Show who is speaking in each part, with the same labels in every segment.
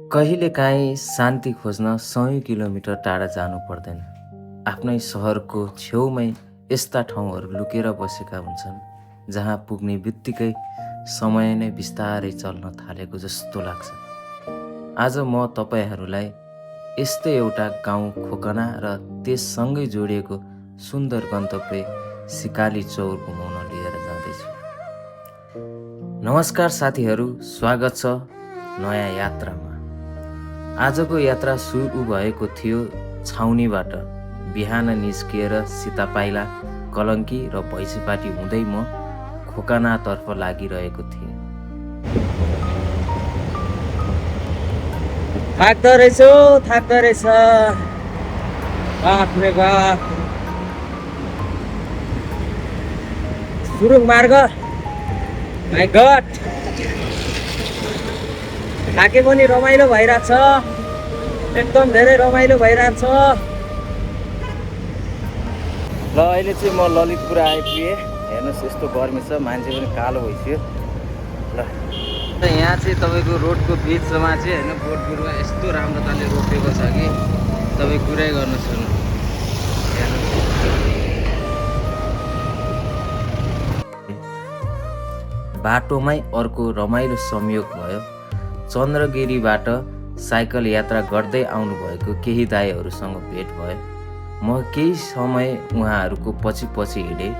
Speaker 1: कहिलेकाहीँ शान्ति खोज्न सयौँ किलोमिटर टाढा जानु पर्दैन। आफ्नै सहरको छेउमै यस्ता ठाउँहरू लुकेर बसेका हुन्छन् जहाँ पुग्ने बित्तिकै समय नै बिस्तारै चल्न थालेको जस्तो लाग्छ। आज म तपाईँहरूलाई यस्तै एउटा गाउँ खोकना र त्यससँगै जोडिएको सुन्दर गन्तव्य सिकाली चौर घुमाउन लिएर जाँदैछु। नमस्कार साथीहरू, स्वागत छ नयाँ यात्रामा। आजको यात्रा सुरु भएको थियो छाउनीबाट। बिहान निस्किएर सीतापाइला, कलङ्की र भैँसीपाटी हुँदै म खोकनातर्फ लागिरहेको थिएँ।
Speaker 2: थाक्दो रहेछ बाफ रे बाफ। सुरुङ मार्ग, माई गड। थाके पनि रमाइलो भइरहेछ, एकदम धेरै रमाइलो भइरहेछ। ल अहिले चाहिँ म ललितपुर आइपुगेँ। हेर्नुहोस् यस्तो गर्मी छ, मान्छे पनि कालो भइसक्यो। ल यहाँ चाहिँ तपाईँको रोडको बिचमा चाहिँ होइन बोट बिरुवा यस्तो राम्रोताले रोपेको छ कि तपाईँ कुरै गर्नु सक्नु।
Speaker 1: बाटोमै अर्को रमाइलो संयोग भयो। चन्द्रगिरीबाट साइकल यात्रा गर्दै आउनुभएको केही दाइहरूसँग भेट भयो। म केही समय उहाँहरूको पछि हिँडेँ।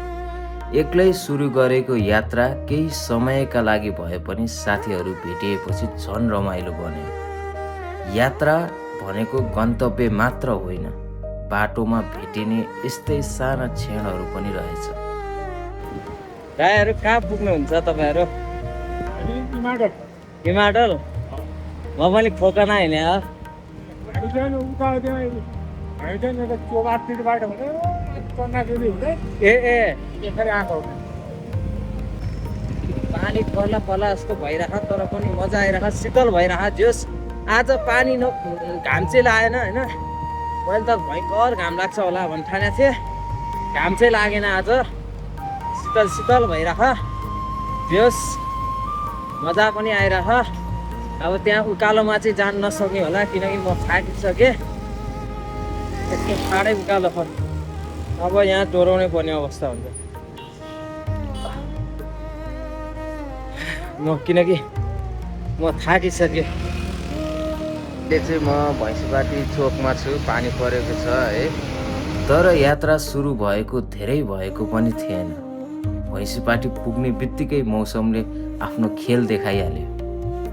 Speaker 1: एक्लै सुरु गरेको यात्रा केही समयका लागि भए पनि साथीहरू भेटिएपछि झन् रमाइलो बन्यो। यात्रा भनेको गन्तव्य मात्र होइन, बाटोमा भेटिने यस्तै साना क्षणहरू पनि रहेछ।
Speaker 2: दाइहरू कहाँ पुग्नुहुन्छ तपाईँहरू? हिमाडल। म पनि खोकना हिँडेँ हो। पानी पर्ला जस्तो भइरह, तर पनि मजा आइरह, शीतल भइरह। जोस् आज पानी घाम चाहिँ लागेन होइन। मैले त भयङ्कर घाम लाग्छ होला भन्ने ठानेको थिएँ, घाम चाहिँ लागेन आज। शीतल भइरह, जोस् मजा पनि आइरह। अब त्यहाँ उकालोमा चाहिँ जान नसक्ने होला किनकि म थाकिसकेँ। यस्तो ठाडै उकालो छ, अब यहाँ डोराउनै पर्ने अवस्था हुन्छ किनकि म थाकिसकेँ। अहिले चाहिँ म भैँसीपाटी चोकमा छु, पानी परेको छ है।
Speaker 1: तर यात्रा सुरु भएको धेरै भएको पनि थिएन। भैँसीपाटी पुग्ने बित्तिकै मौसमले आफ्नो खेल देखाइहाल्यो।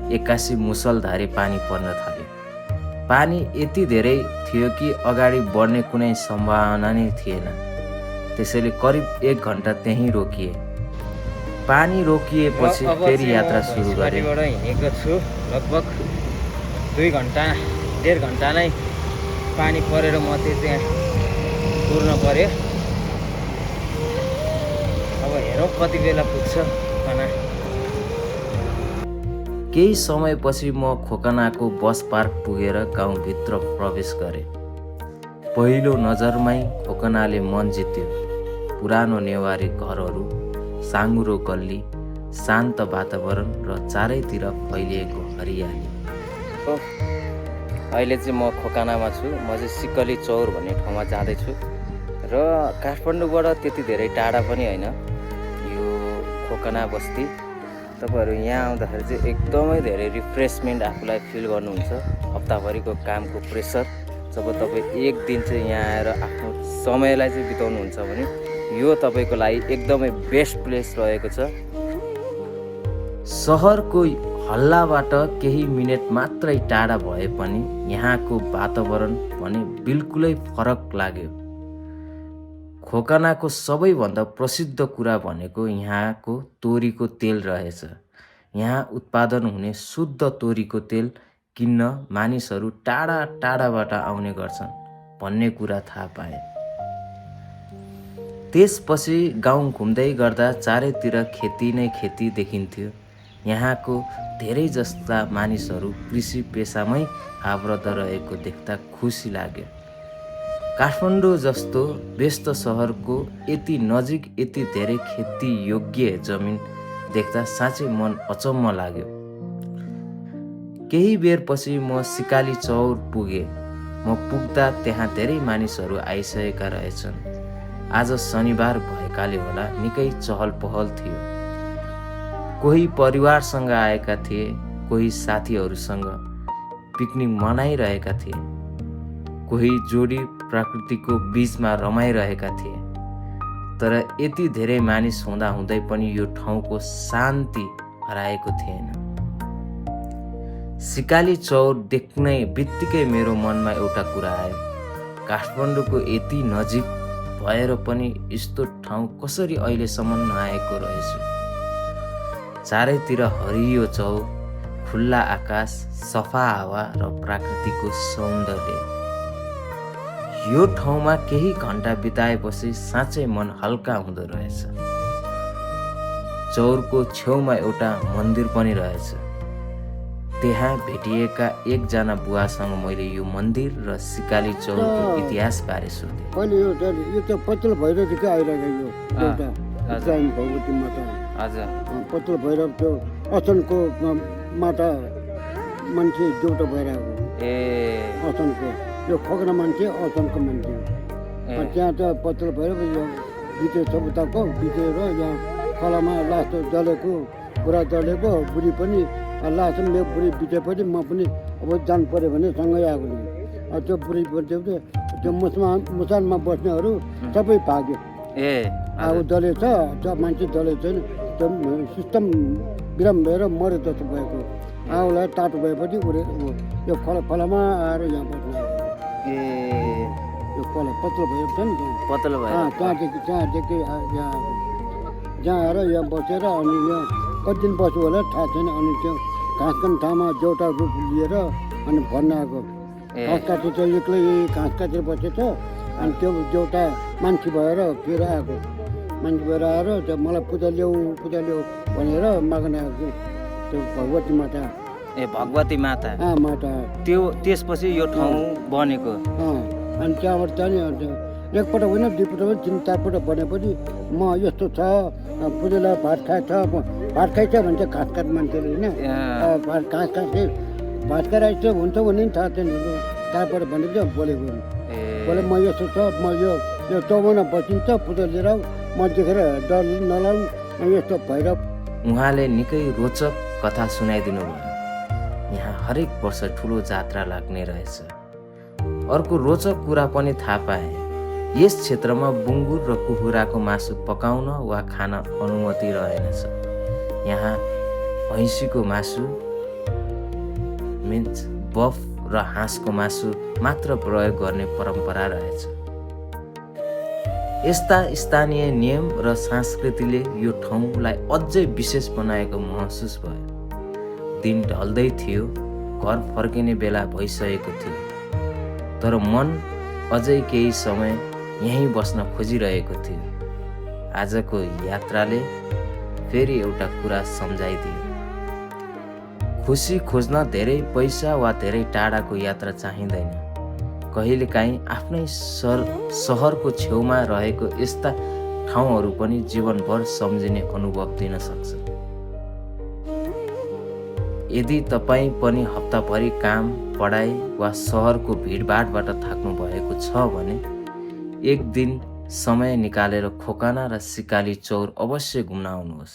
Speaker 1: एक्कासी मुसलधारे पानी पर्न थाल्यो। पानी यति धेरै थियो कि अगाडि बढ्ने कुनै सम्भावना नै थिएन। त्यसैले करिब 1 घन्टा त्यहीँ रोकिए। पानी रोकिएपछि फेरि यात्रा सुरु गरेँ।
Speaker 2: हिँडेको छु लगभग 2 घन्टा 1.5 घन्टा नै पानी परेर म चाहिँ त्यहाँ पुग्न पर्यो। अब हेरौँ कति बेला पुग्छ खोकना।
Speaker 1: केही समयपछि म खोकनाको बस पार्क पुगेर गाउँभित्र प्रवेश गरेँ। पहिलो नजरमै खोकनाले मन जित्यो। पुरानो नेवारी घरहरू, साँघुरो गल्ली, शान्त वातावरण र चारैतिर फैलिएको हरियाली।
Speaker 2: अहिले चाहिँ म खोकनामा छु। म चाहिँ सिकली चौर भन्ने ठाउँमा जाँदैछु र काठमाडौँबाट त्यति धेरै टाढा पनि होइन यो खोकना बस्ती। तपाईँहरू यहाँ आउँदाखेरि चाहिँ एकदमै धेरै रिफ्रेसमेन्ट आफूलाई फिल गर्नुहुन्छ। हप्ताभरिको कामको प्रेसर जब तपाईँ एक दिन चाहिँ यहाँ आएर आफ्नो समयलाई चाहिँ बिताउनुहुन्छ भने यो तपाईँको लागि एकदमै बेस्ट प्लेस रहेको छ।
Speaker 1: सहरको हल्लाबाट केही मिनेट मात्रै टाढा भए पनि यहाँको वातावरण भने बिल्कुलै फरक लाग्यो। खोकनाको सबैभन्दा प्रसिद्ध कुरा भनेको यहाँको तोरीको तेल रहेछ। यहाँ उत्पादन हुने शुद्ध तोरीको तेल किन्न मानिसहरू टाढाबाट आउने गर्छन् भन्ने कुरा थाहा पाए। त्यसपछि गाउँ घुम्दै गर्दा चारैतिर खेती नै खेती देखिन्थ्यो। यहाँको धेरै जस्ता मानिसहरू कृषि पेसामै आबद्ध रहेको देख्दा खुसी लाग्यो। काठमाडौँ जस्तो व्यस्त सहरको यति नजिक यति धेरै खेती योग्य जमिन देख्दा साँच्चै मन अचम्म लाग्यो। केही बेरपछि म सिकाली चौर पुगेँ। म पुग्दा त्यहाँ धेरै मानिसहरू आइसकेका रहेछन्। आज शनिबार भएकाले होला निकै चहल पहल थियो। कोही परिवारसँग आएका थिए, कोही साथीहरूसँग पिकनिक मनाइरहेका थिए, कोही जोडी प्रकृतिको बीचमा रमाइरहेका थिए। तर यति धेरै मानिस हुँदाहुँदै पनि यो ठाउँको शान्ति हराएको थिएन। सिकाली चौर देख्ने बित्तिकै मेरो मनमा एउटा कुरा आयो, काठमाडौँको यति नजिक भएर पनि यस्तो ठाउँ कसरी अहिलेसम्म नआएको रहेछु। चारैतिर हरियो चौर, खुल्ला आकाश, सफा हावा र प्राकृतिको सौन्दर्य। यो ठाउँमा केही घन्टा बिताएपछि साँच्चै मन हल्का हुँदो रहेछ। चौरको छेउमा एउटा मन्दिर पनि रहेछ। त्यहाँ भेटिएका एकजना बुवासँग मैले यो मन्दिर र सिकाली चौरको इतिहास बारे सोधेँ।
Speaker 3: पहिले यो त्यो पत्तल भैरवदेखि आइरहेको यो एउटा इस्लाम भगवती माता।
Speaker 1: हजुर।
Speaker 3: पत्तल भैरव त्यो असनको माता मान्छे देउटा भइरहेको। असनको यो खगरा मान्छे असनको मान्छे। त्यहाँ त पत्तल भैरव यो बिते सभ्यताको बितेर यहाँ खोलामा लास जलेको पुरा जलेको बुढी पनि लास मेरो बुढी बितेपछि म पनि अब जानु पऱ्यो भने सँगै आएको नि। त्यो बुढी त्यो मुसलमा बस्नेहरू सबै भाग्यो। अब दलेछ त्यो मान्छे दलेछ नि त्यो सिस्टम विराम भएर मऱ्यो जस्तो भएको। आउलाई टाटो भएपछि यो खोलामा आएर यहाँ बस्नु यो खोला पत्लो भएको छ नि
Speaker 1: पत्लो भयो
Speaker 3: त्यहाँदेखि यहाँ आएर यहाँ बसेर अनि यहाँ कति दिन बस्यो होला थाहा छैन। अनि त्यो घाँसको ठाउँमा एउटा रूप लिएर अनि भन्न आएको घाँस काटेर चाहिँ एक्लै घाँस काटेर बसेछ। अनि त्यो एउटा मान्छे भएर फेरि आएको। मान्छे भएर आएर त्यो मलाई पूजा ल्याऊ भनेर माग्न आएको त्यो भगवती माता।
Speaker 1: भगवती माता
Speaker 3: माता
Speaker 1: त्यो त्यसपछि यो ठाउँ बनेको।
Speaker 3: अनि त्यहाँबाट चाहिँ एकपल्ट होइन दुईपल्ट पनि 3-4पल्ट भनेपछि म यस्तो छ पूजालाई भात खाएछ भने चाहिँ घाँस काट मान्छेले होइन घाँस काटे भात खाइरहेछ हुन्छ भने नि थाहा छैन। त्यहाँबाट भनेपछि बोलेको बोले म यस्तो छ म यो चौबन्द बसिन्छ पूजा लिएर म देखेर डर नलाउ यस्तो भएर।
Speaker 1: उहाँले निकै रोचक कथा सुनाइदिनु भयो। यहाँ हरेक वर्ष ठुलो जात्रा लाग्ने रहेछ। अर्को रोचक कुरा पनि थाहा पाएँ, यस क्षेत्रमा बुङ्गुर र कुखुराको मासु पकाउन वा खान अनुमति रहेनछ। यहाँ भैँसीको मासु मिन्स बफ र हाँसको मासु मात्र प्रयोग गर्ने परम्परा रहेछ। यस्ता स्थानीय नियम र संस्कृतिले यो ठाउँलाई अझै विशेष बनाएको महसुस भयो। दिन ढल्दै थियो, घर फर्किने बेला भइसकेको थियो, तर मन अझै केही समय यहीँ बस्न खोजिरहेको थियो। आजको यात्राले फेरि एउटा कुरा सम्झाइदियो, खुसी खोज्न धेरै पैसा वा धेरै टाढाको यात्रा चाहिँदैन। कहिलेकाहीँ आफ्नै सहरको छेउमा रहेको यस्ता ठाउँहरू पनि जीवनभर सम्झिने अनुभव दिन सक्छ। यदि तपाईँ पनि हप्ताभरि काम, पढाइ वा सहरको भिडभाडबाट थाक्नु भएको छ भने एक दिन समय निकालेर खोकना र सिकाली चौर अवश्य घुम्न आउनुहोस्।